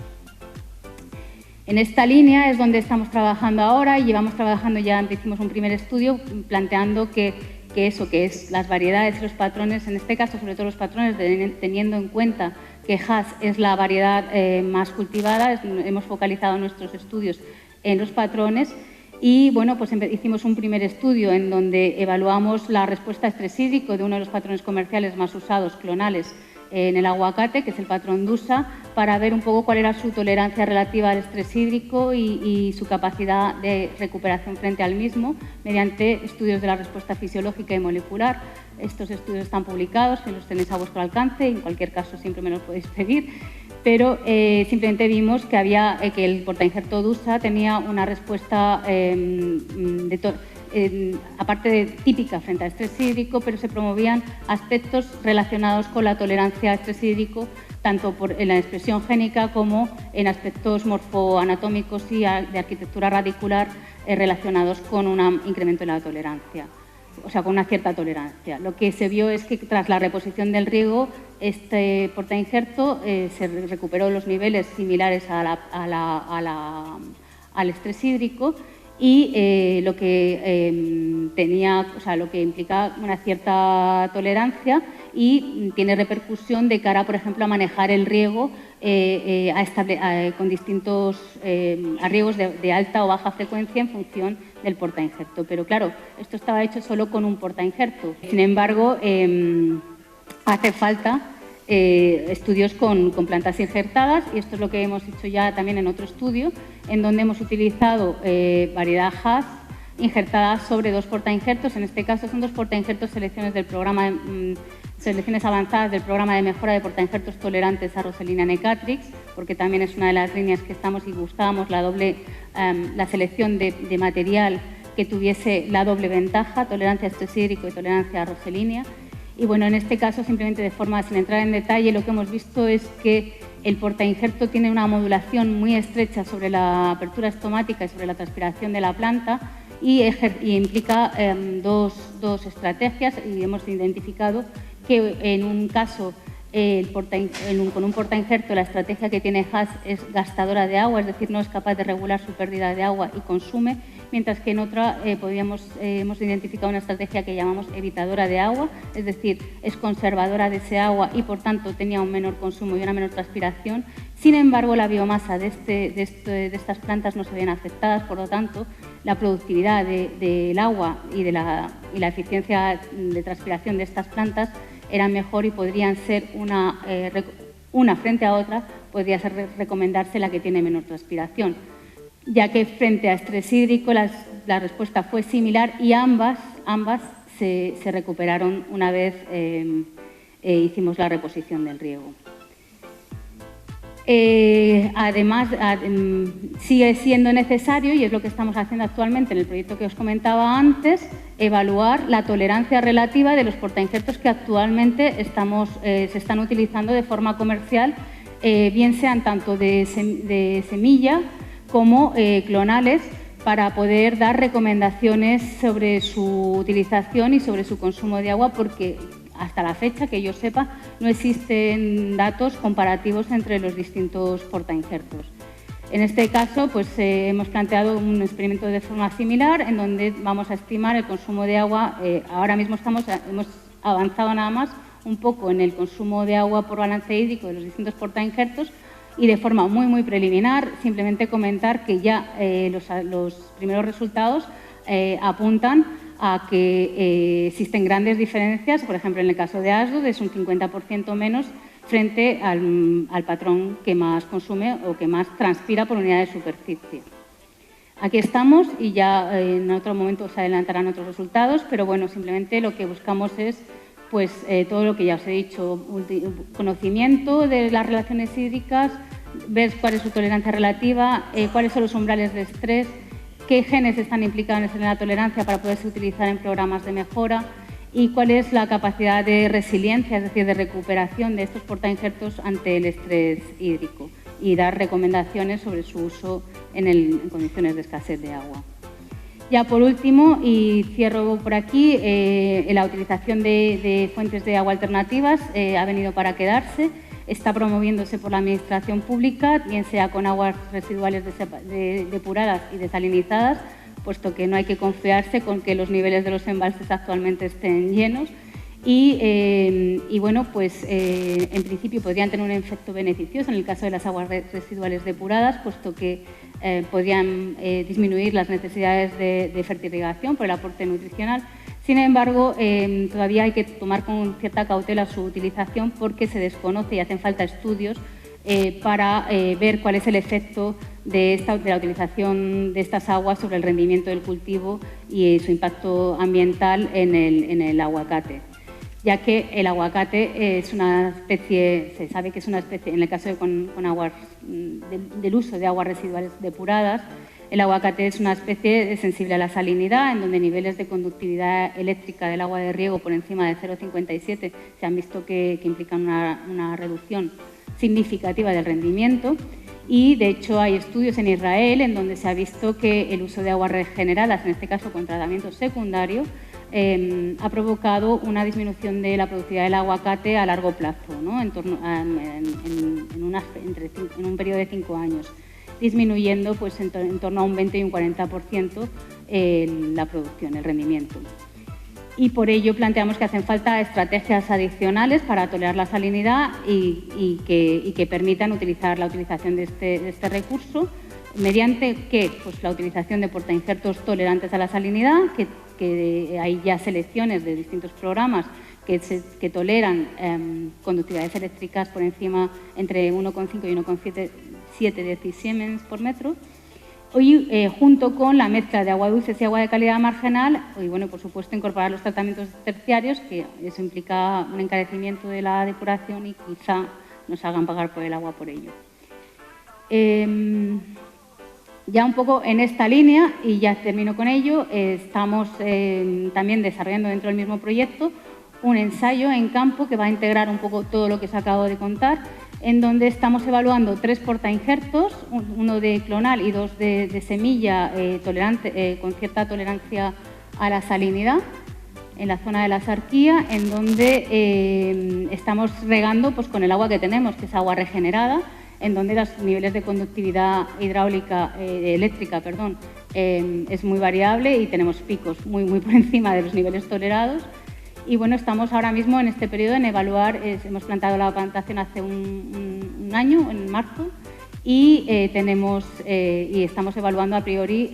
En esta línea es donde estamos trabajando ahora y llevamos trabajando, ya hicimos un primer estudio planteando que es las variedades y los patrones, en este caso sobre todo los patrones, teniendo en cuenta que Hass es la variedad más cultivada, hemos focalizado nuestros estudios en los patrones y bueno, pues hicimos un primer estudio en donde evaluamos la respuesta a estrés hídrico de uno de los patrones comerciales más usados, clonales, en el aguacate, que es el patrón DUSA, para ver un poco cuál era su tolerancia relativa al estrés hídrico y su capacidad de recuperación frente al mismo, mediante estudios de la respuesta fisiológica y molecular. Estos estudios están publicados, que los tenéis a vuestro alcance, en cualquier caso siempre me los podéis pedir, pero simplemente vimos que el portainjerto DUSA tenía una respuesta aparte de típica frente al estrés hídrico, pero se promovían aspectos relacionados con la tolerancia al estrés hídrico, tanto en la expresión génica como en aspectos morfoanatómicos y de arquitectura radicular relacionados con un incremento de la tolerancia, o sea, con una cierta tolerancia. Lo que se vio es que tras la reposición del riego, este portainjerto se recuperó los niveles similares al estrés hídrico, y lo que implica una cierta tolerancia y tiene repercusión de cara, por ejemplo, a manejar el riego con distintos riegos de alta o baja frecuencia en función del portainjerto. Pero claro, esto estaba hecho solo con un portainjerto. Sin embargo, hace falta estudios con plantas injertadas, y esto es lo que hemos hecho ya también en otro estudio, en donde hemos utilizado variedad Hass injertada sobre dos portainjertos. En este caso son dos portainjertos selecciones avanzadas del programa de mejora de portainjertos tolerantes a Roselina necatrix, porque también es una de las líneas que estamos y buscábamos la selección de material que tuviese la doble ventaja, tolerancia a estrés hídrico y tolerancia a Roselina. Y bueno, en este caso, simplemente de forma sin entrar en detalle, lo que hemos visto es que el portainjerto tiene una modulación muy estrecha sobre la apertura estomática y sobre la transpiración de la planta y implica dos estrategias, y hemos identificado que en un caso con un portainjerto la estrategia que tiene Hass es gastadora de agua, es decir, no es capaz de regular su pérdida de agua y consume, mientras que en otra hemos identificado una estrategia que llamamos evitadora de agua, es decir, es conservadora de ese agua y por tanto tenía un menor consumo y una menor transpiración. Sin embargo, la biomasa de estas plantas no se ven afectadas, por lo tanto, la productividad del agua y la eficiencia de transpiración de estas plantas era mejor y podrían ser una frente a otra, podría recomendarse la que tiene menor transpiración, ya que frente a estrés hídrico la respuesta fue similar y ambas se recuperaron una vez hicimos la reposición del riego. Además, sigue siendo necesario, y es lo que estamos haciendo actualmente en el proyecto que os comentaba antes, evaluar la tolerancia relativa de los portainjertos que actualmente se están utilizando de forma comercial, bien sean tanto de semilla como clonales, para poder dar recomendaciones sobre su utilización y sobre su consumo de agua, porque hasta la fecha, que yo sepa, no existen datos comparativos entre los distintos portainjertos. En este caso, pues hemos planteado un experimento de forma similar en donde vamos a estimar el consumo de agua. Ahora mismo hemos avanzado nada más un poco en el consumo de agua por balance hídrico de los distintos portainjertos y de forma muy preliminar, simplemente comentar que ya los primeros resultados apuntan a que existen grandes diferencias. Por ejemplo, en el caso de Asdod es un 50% menos frente al patrón que más consume o que más transpira por unidad de superficie. Aquí estamos y ya en otro momento se adelantarán otros resultados, pero bueno, simplemente lo que buscamos es pues, todo lo que ya os he dicho, conocimiento de las relaciones hídricas, ver cuál es su tolerancia relativa, cuáles son los umbrales de estrés, qué genes están implicados en la tolerancia para poderse utilizar en programas de mejora y cuál es la capacidad de resiliencia, es decir, de recuperación de estos portainjertos ante el estrés hídrico y dar recomendaciones sobre su uso en condiciones de escasez de agua. Ya por último, y cierro por aquí, la utilización de fuentes de agua alternativas ha venido para quedarse. Está promoviéndose por la Administración pública, bien sea con aguas residuales depuradas y desalinizadas, puesto que no hay que confiarse con que los niveles de los embalses actualmente estén llenos. Y bueno, pues en principio podrían tener un efecto beneficioso en el caso de las aguas residuales depuradas, puesto que podrían disminuir las necesidades de fertirrigación por el aporte nutricional. Sin embargo, todavía hay que tomar con cierta cautela su utilización porque se desconoce y hacen falta estudios para ver cuál es el efecto de la utilización de estas aguas sobre el rendimiento del cultivo y su impacto ambiental en el aguacate, ya que el aguacate es una especie, se sabe que es una especie, en el caso de con aguas, del uso de aguas residuales depuradas, el aguacate es una especie sensible a la salinidad, en donde niveles de conductividad eléctrica del agua de riego por encima de 0,57 se han visto que implican una reducción significativa del rendimiento. Y, de hecho, hay estudios en Israel en donde se ha visto que el uso de aguas regeneradas, en este caso con tratamiento secundario, ha provocado una disminución de la productividad del aguacate a largo plazo, ¿no? en un periodo de 5 años, disminuyendo pues, en torno a un 20 y un 40% la producción, el rendimiento. Y por ello planteamos que hacen falta estrategias adicionales para tolerar la salinidad y que permitan la utilización de este recurso, mediante pues, la utilización de portainjertos tolerantes a la salinidad, que hay ya selecciones de distintos programas que toleran conductividades eléctricas por encima entre 1,5 y 1,7 decisiemens por metro, y junto con la mezcla de agua dulce y agua de calidad marginal, y bueno, por supuesto incorporar los tratamientos terciarios, que eso implica un encarecimiento de la depuración y quizá nos hagan pagar por el agua por ello. Ya un poco en esta línea, y ya termino con ello, estamos también desarrollando dentro del mismo proyecto un ensayo en campo que va a integrar un poco todo lo que os acabo de contar, en donde estamos evaluando 3 portainjertos, uno de clonal y 2 de semilla con cierta tolerancia a la salinidad, en la zona de la Sarquía, en donde estamos regando pues, con el agua que tenemos, que es agua regenerada, en donde los niveles de conductividad eléctrica es muy variable y tenemos picos muy por encima de los niveles tolerados. Y bueno, estamos ahora mismo en este periodo en evaluar, hemos plantado la plantación hace un año, en marzo, y estamos evaluando a priori,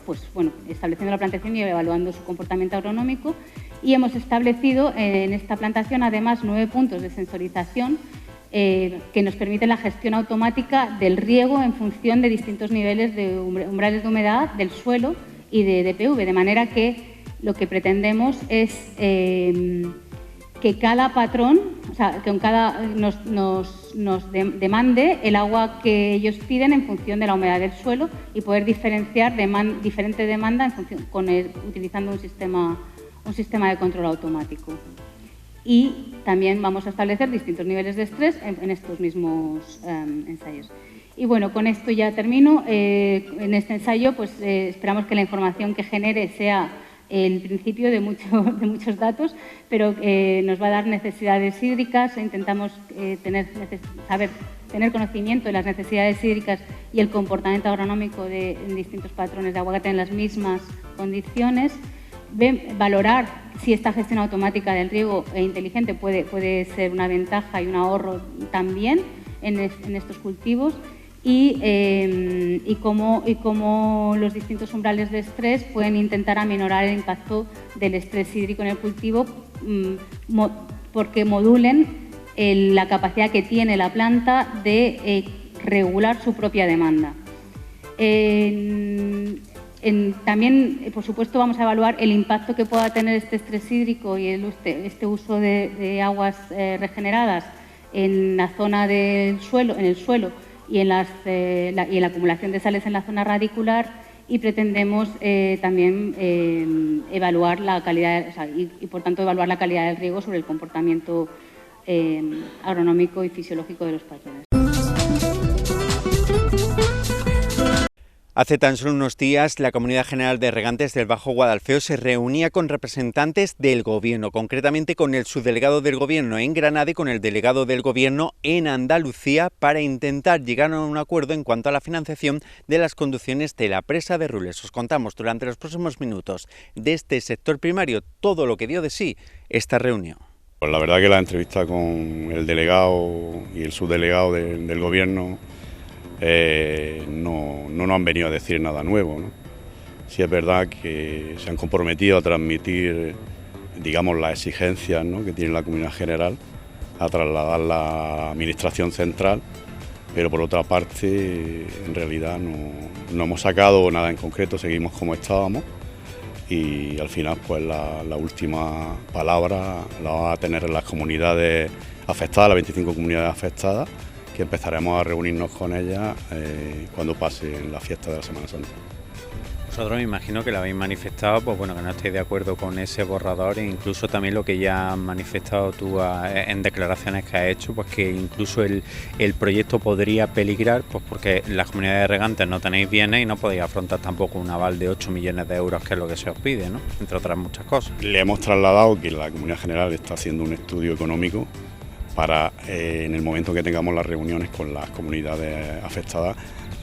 pues bueno, estableciendo la plantación y evaluando su comportamiento agronómico, y hemos establecido en esta plantación además 9 puntos de sensorización que nos permiten la gestión automática del riego en función de distintos niveles de umbrales de humedad del suelo y de DPV, de manera que lo que pretendemos es que cada patrón, o sea, que nos demande el agua que ellos piden en función de la humedad del suelo y poder diferenciar diferente demanda utilizando un sistema de control automático. Y también vamos a establecer distintos niveles de estrés en estos mismos ensayos. Y bueno, con esto ya termino. En este ensayo pues, esperamos que la información que genere sea el principio de muchos datos, pero nos va a dar necesidades hídricas. Intentamos tener conocimiento de las necesidades hídricas y el comportamiento agronómico de distintos patrones de aguacate en las mismas condiciones. Valorar si esta gestión automática del riego inteligente puede ser una ventaja y un ahorro también en estos cultivos, y cómo los distintos umbrales de estrés pueden intentar aminorar el impacto del estrés hídrico en el cultivo, porque modulen la capacidad que tiene la planta de regular su propia demanda. También, por supuesto, vamos a evaluar el impacto que pueda tener este estrés hídrico y este uso de aguas regeneradas en la zona del suelo, en el suelo y en la acumulación de sales en la zona radicular, y pretendemos también evaluar la calidad, y por tanto evaluar la calidad del riego sobre el comportamiento agronómico y fisiológico de los patrones. Hace tan solo unos días, la Comunidad General de Regantes del Bajo Guadalfeo se reunía con representantes del Gobierno, concretamente con el subdelegado del Gobierno en Granada y con el delegado del Gobierno en Andalucía, para intentar llegar a un acuerdo en cuanto a la financiación de las conducciones de la presa de Rules. Os contamos durante los próximos minutos de este sector primario todo lo que dio de sí esta reunión. Pues la verdad que la entrevista con el delegado y el subdelegado del Gobierno no nos han venido a decir nada nuevo, ¿no? Sí es verdad que se han comprometido a transmitir, digamos, las exigencias, ¿no?, que tiene la Comunidad General, a trasladarla a la Administración Central, pero por otra parte, en realidad no hemos sacado nada en concreto, seguimos como estábamos, y al final pues la última palabra la van a tener las comunidades afectadas, las 25 comunidades afectadas, que empezaremos a reunirnos con ellas cuando pase la fiesta de la Semana Santa. Vosotros me imagino que lo habéis manifestado, pues bueno, que no estáis de acuerdo con ese borrador, e incluso también lo que ya has manifestado tú en declaraciones que has hecho, pues que incluso el proyecto podría peligrar, pues porque las comunidades de regantes no tenéis bienes y no podéis afrontar tampoco un aval de 8 millones de euros, que es lo que se os pide, ¿no?, entre otras muchas cosas. Le hemos trasladado que la Comunidad General está haciendo un estudio económico para, en el momento que tengamos las reuniones con las comunidades afectadas,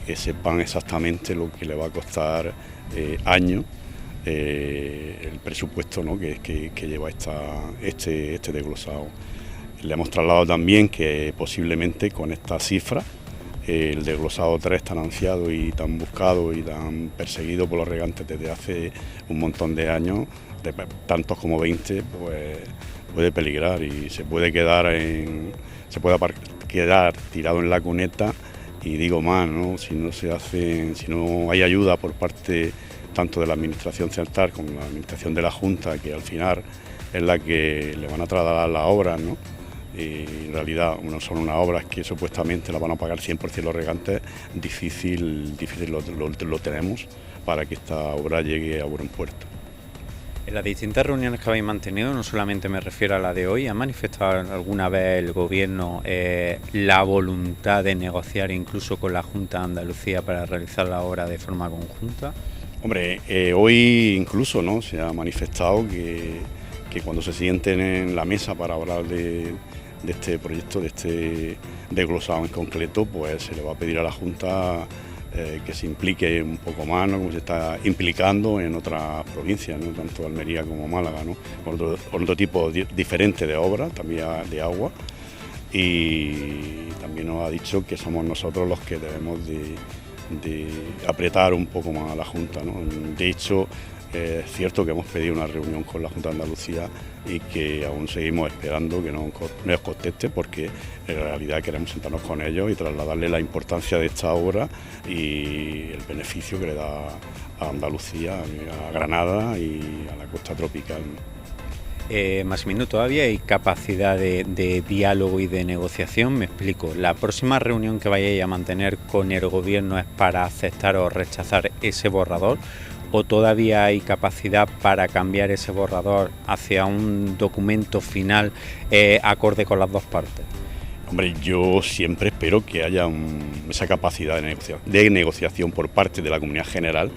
que sepan exactamente lo que le va a costar año el presupuesto, ¿no?, que lleva este desglosado. Le hemos trasladado también que posiblemente con esta cifra, el desglosado 3 tan ansiado y tan buscado y tan perseguido por los regantes desde hace un montón de años, de tantos como 20, pues puede peligrar y se puede quedar tirado en la cuneta. Y digo más, ¿no?, si no hay ayuda por parte tanto de la Administración Central como de la Administración de la Junta, que al final es la que le van a trasladar las obras, ¿no?, y en realidad no son unas obras que supuestamente las van a pagar 100% los regantes, difícil lo tenemos para que esta obra llegue a buen puerto. En las distintas reuniones que habéis mantenido, no solamente me refiero a la de hoy, ¿ha manifestado alguna vez el Gobierno la voluntad de negociar incluso con la Junta de Andalucía para realizar la obra de forma conjunta? Hombre, hoy incluso, ¿no?, se ha manifestado que cuando se sienten en la mesa para hablar de este proyecto, de este desglosado en concreto, pues se le va a pedir a la Junta que se implique un poco más, ¿no?, como se está implicando en otras provincias, ¿no?, tanto Almería como Málaga, ¿no?, con otro tipo diferente de obras, también de agua, y también nos ha dicho que somos nosotros los que debemos de apretar un poco más a la Junta, ¿no? De hecho, es cierto que hemos pedido una reunión con la Junta de Andalucía y que aún seguimos esperando que nos conteste, porque en realidad queremos sentarnos con ellos y trasladarles la importancia de esta obra y el beneficio que le da a Andalucía, a Granada y a la costa tropical. Massimino, ¿todavía hay capacidad de diálogo y de negociación? Me explico. ¿La próxima reunión que vayáis a mantener con el Gobierno es para aceptar o rechazar ese borrador? ¿O todavía hay capacidad para cambiar ese borrador hacia un documento final acorde con las dos partes? Hombre, yo siempre espero que haya esa capacidad de negociación por parte de la Comunidad General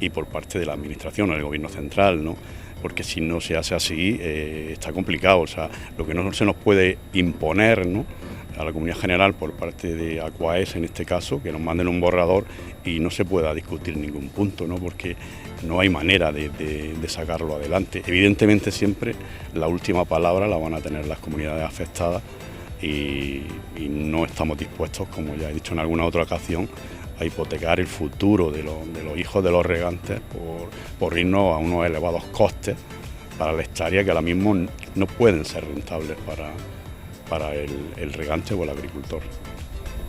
y por parte de la administración o del gobierno central, ¿no? Porque si no se hace así está complicado. O sea, lo que no se nos puede imponer, ¿no?, a la comunidad general por parte de Aquaes en este caso, que nos manden un borrador y no se pueda discutir ningún punto, ¿no?, porque no hay manera de sacarlo adelante. Evidentemente siempre la última palabra la van a tener las comunidades afectadas y no estamos dispuestos, como ya he dicho en alguna otra ocasión, a hipotecar el futuro de los hijos de los regantes por irnos a unos elevados costes para la hectárea que ahora mismo no pueden ser rentables para el regante o el agricultor.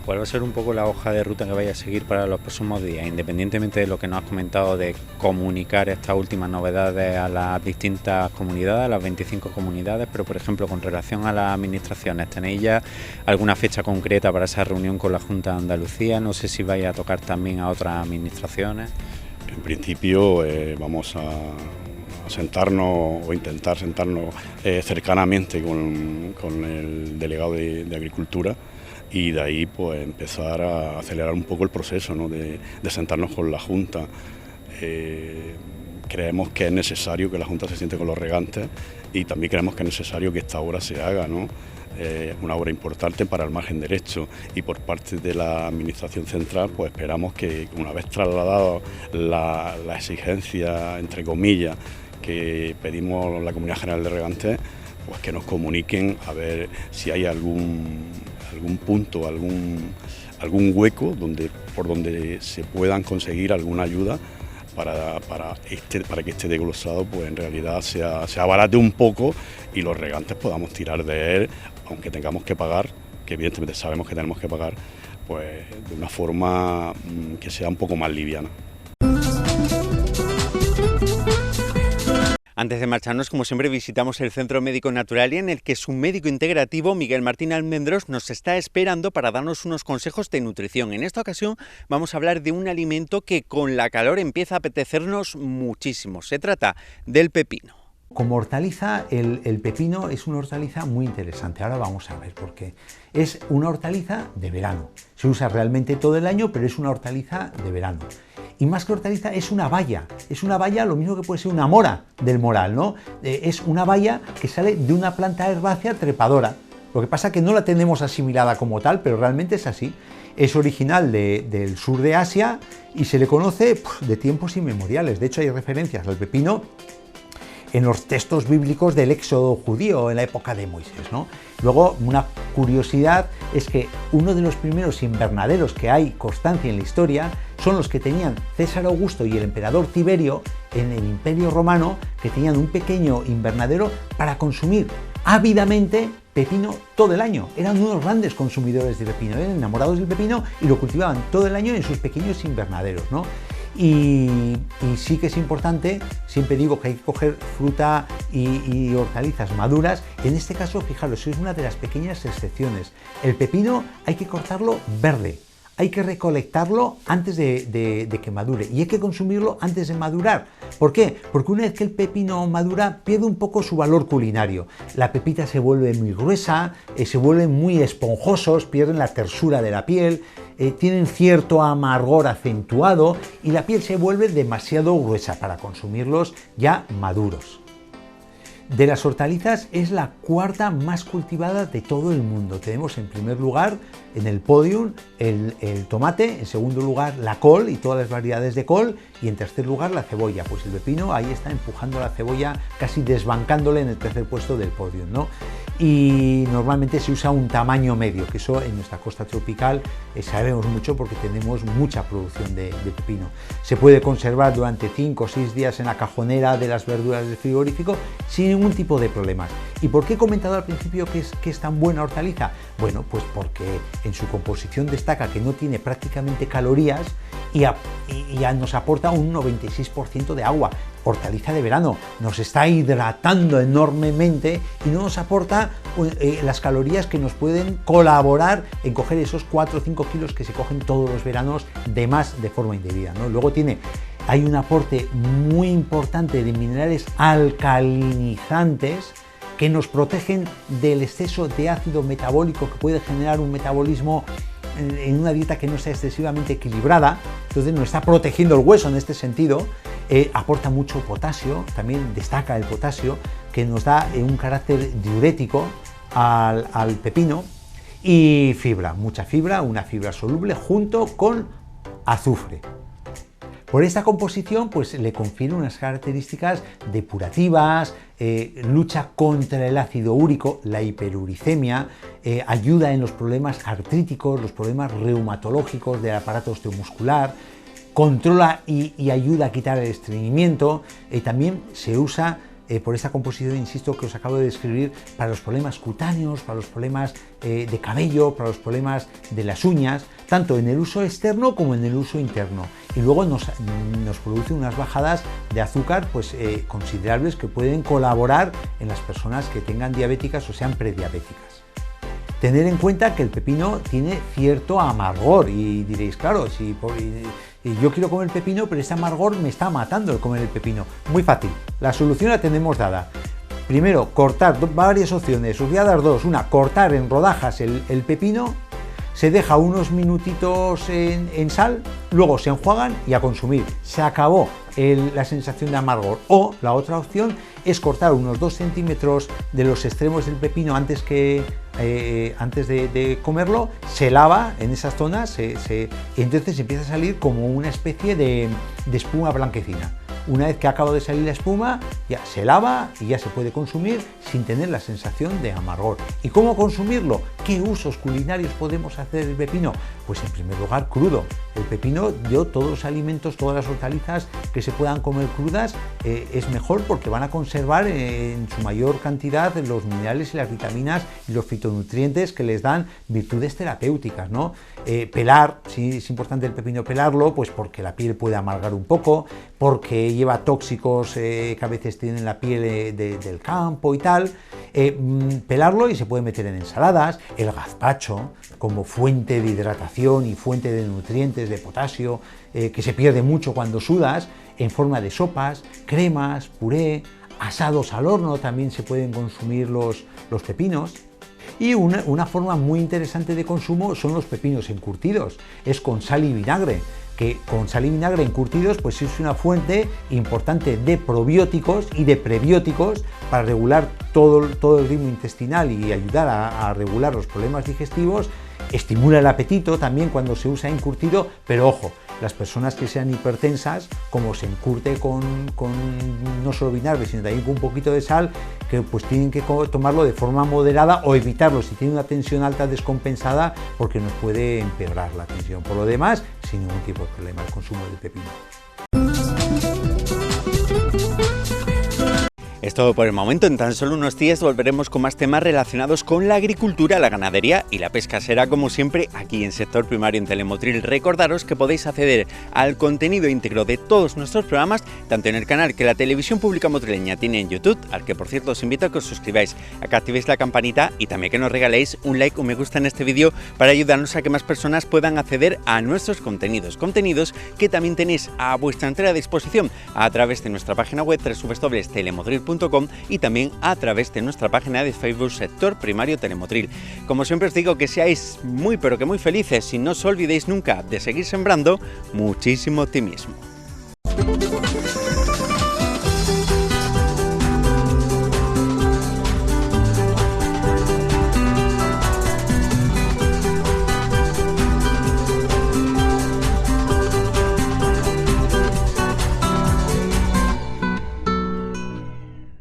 ¿Cuál va a ser un poco la hoja de ruta que vaya a seguir para los próximos días, independientemente de lo que nos has comentado de comunicar estas últimas novedades a las distintas comunidades, a las 25 comunidades, pero por ejemplo con relación a las administraciones, ¿tenéis ya alguna fecha concreta para esa reunión con la Junta de Andalucía? No sé si vais a tocar también a otras administraciones. En principio vamos a sentarnos o intentar sentarnos cercanamente con el delegado de Agricultura y de ahí pues empezar a acelerar un poco el proceso, ¿no?, de sentarnos con la Junta. Creemos que es necesario que la Junta se siente con los regantes y también creemos que es necesario que esta obra se haga, ¿no? Una obra importante para el margen derecho, y por parte de la Administración Central pues esperamos que una vez trasladado la exigencia, entre comillas, que pedimos la Comunidad General de Regantes, pues que nos comuniquen a ver si hay algún punto, algún hueco por donde se puedan conseguir alguna ayuda para que este desglosado pues en realidad se abarate un poco y los regantes podamos tirar de él, aunque tengamos que pagar, que evidentemente sabemos que tenemos que pagar, pues de una forma que sea un poco más liviana. Antes de marcharnos, como siempre, visitamos el Centro Médico Naturalia, en el que su médico integrativo, Miguel Martín Almendros, nos está esperando para darnos unos consejos de nutrición. En esta ocasión vamos a hablar de un alimento que con la calor empieza a apetecernos muchísimo. Se trata del pepino. Como hortaliza, el pepino es una hortaliza muy interesante. Ahora vamos a ver por qué. Es una hortaliza de verano. Se usa realmente todo el año, pero es una hortaliza de verano. Y más que hortaliza, es una baya. Es una baya, lo mismo que puede ser una mora del moral, ¿no? Es una baya que sale de una planta herbácea trepadora. Lo que pasa es que no la tenemos asimilada como tal, pero realmente es así. Es original del sur de Asia y se le conoce de tiempos inmemoriales. De hecho, hay referencias al pepino en los textos bíblicos del éxodo judío en la época de Moisés, ¿no? Luego, una curiosidad es que uno de los primeros invernaderos que hay constancia en la historia son los que tenían César Augusto y el emperador Tiberio en el Imperio Romano, que tenían un pequeño invernadero para consumir ávidamente pepino todo el año. Eran unos grandes consumidores de pepino, eran enamorados del pepino y lo cultivaban todo el año en sus pequeños invernaderos, ¿no? Y sí que es importante, siempre digo que hay que coger fruta y hortalizas maduras. En este caso, fijaros, es una de las pequeñas excepciones. El pepino hay que cortarlo verde, hay que recolectarlo antes de que madure y hay que consumirlo antes de madurar. ¿Por qué? Porque una vez que el pepino madura pierde un poco su valor culinario. La pepita se vuelve muy gruesa, se vuelven muy esponjosos, pierden la tersura de la piel, tienen cierto amargor acentuado y la piel se vuelve demasiado gruesa para consumirlos ya maduros. De las hortalizas es la cuarta más cultivada de todo el mundo. Tenemos en primer lugar en el podium el tomate, en segundo lugar la col y todas las variedades de col y en tercer lugar la cebolla. Pues el pepino ahí está empujando a la cebolla, casi desbancándole en el tercer puesto del podium, ¿no? Y normalmente se usa un tamaño medio, que eso en nuestra costa tropical sabemos mucho porque tenemos mucha producción de pepino. Se puede conservar durante 5 o 6 días en la cajonera de las verduras del frigorífico sin ningún tipo de problemas. ¿Y por qué he comentado al principio que es tan buena hortaliza? Bueno, pues porque en su composición destaca que no tiene prácticamente calorías y nos aporta un 96% de agua. Hortaliza de verano, nos está hidratando enormemente y no nos aporta las calorías que nos pueden colaborar en coger esos 4 o 5 kilos que se cogen todos los veranos de más de forma indebida, ¿no? Luego hay un aporte muy importante de minerales alcalinizantes que nos protegen del exceso de ácido metabólico que puede generar un metabolismo en una dieta que no sea excesivamente equilibrada, entonces nos está protegiendo el hueso en este sentido. Aporta mucho potasio, también destaca el potasio, que nos da un carácter diurético al pepino, y fibra, mucha fibra, una fibra soluble junto con azufre. Por esta composición pues le confiere unas características depurativas, lucha contra el ácido úrico, la hiperuricemia, ayuda en los problemas artríticos, los problemas reumatológicos del aparato osteomuscular, controla y ayuda a quitar el estreñimiento. También se usa por esta composición, insisto, que os acabo de describir, para los problemas cutáneos, para los problemas de cabello, para los problemas de las uñas, tanto en el uso externo como en el uso interno. Y luego nos produce unas bajadas de azúcar pues, considerables, que pueden colaborar en las personas que tengan diabéticas o sean prediabéticas. Tener en cuenta que el pepino tiene cierto amargor, y diréis, claro, si yo quiero comer pepino, pero este amargor me está matando el comer el pepino. Muy fácil, la solución la tenemos dada. Primero, cortar, varias opciones, os voy a dar dos. Una, cortar en rodajas el pepino, se deja unos minutitos en sal, luego se enjuagan y a consumir. Se acabó la sensación de amargor. O la otra opción es cortar unos 2 centímetros de los extremos del pepino antes de comerlo, se lava en esas zonas y entonces empieza a salir como una especie de espuma blanquecina. Una vez que ha acabado de salir la espuma, ya se lava y ya se puede consumir sin tener la sensación de amargor. ¿Y cómo consumirlo? ¿Qué usos culinarios podemos hacer del pepino? Pues en primer lugar, crudo. El pepino, todos los alimentos, todas las hortalizas que se puedan comer crudas, es mejor, porque van a conservar en su mayor cantidad los minerales y las vitaminas y los fitonutrientes que les dan virtudes terapéuticas, ¿no? Pelar, sí, es importante el pepino pelarlo, pues porque la piel puede amargar un poco, porque lleva tóxicos que a veces tienen la piel del campo y tal. Pelarlo, y se puede meter en ensaladas. El gazpacho, como fuente de hidratación y fuente de nutrientes, de potasio, que se pierde mucho cuando sudas, en forma de sopas, cremas, puré, asados al horno, también se pueden consumir los pepinos. Y una forma muy interesante de consumo son los pepinos encurtidos, es con sal y vinagre, que con sal y vinagre encurtidos pues es una fuente importante de probióticos y de prebióticos para regular todo el ritmo intestinal y ayudar a regular los problemas digestivos. Estimula el apetito también cuando se usa encurtido, pero ojo, las personas que sean hipertensas, como se encurte con no solo vinagre, sino también con un poquito de sal, que pues tienen que tomarlo de forma moderada o evitarlo si tienen una tensión alta descompensada, porque nos puede empeorar la tensión. Por lo demás, sin ningún tipo de problema el consumo del pepino. Es todo por el momento. En tan solo unos días volveremos con más temas relacionados con la agricultura, la ganadería y la pesca. Será como siempre aquí en Sector Primario en Telemotril. Recordaros que podéis acceder al contenido íntegro de todos nuestros programas, tanto en el canal que la Televisión Pública Motrileña tiene en YouTube, al que por cierto os invito a que os suscribáis, a que activéis la campanita y también que nos regaléis un like o me gusta en este vídeo para ayudarnos a que más personas puedan acceder a nuestros contenidos que también tenéis a vuestra entera disposición a través de nuestra página web www.telemotril.com y también a través de nuestra página de Facebook Sector Primario Telemotril. Como siempre os digo, que seáis muy pero que muy felices y no os olvidéis nunca de seguir sembrando muchísimo optimismo.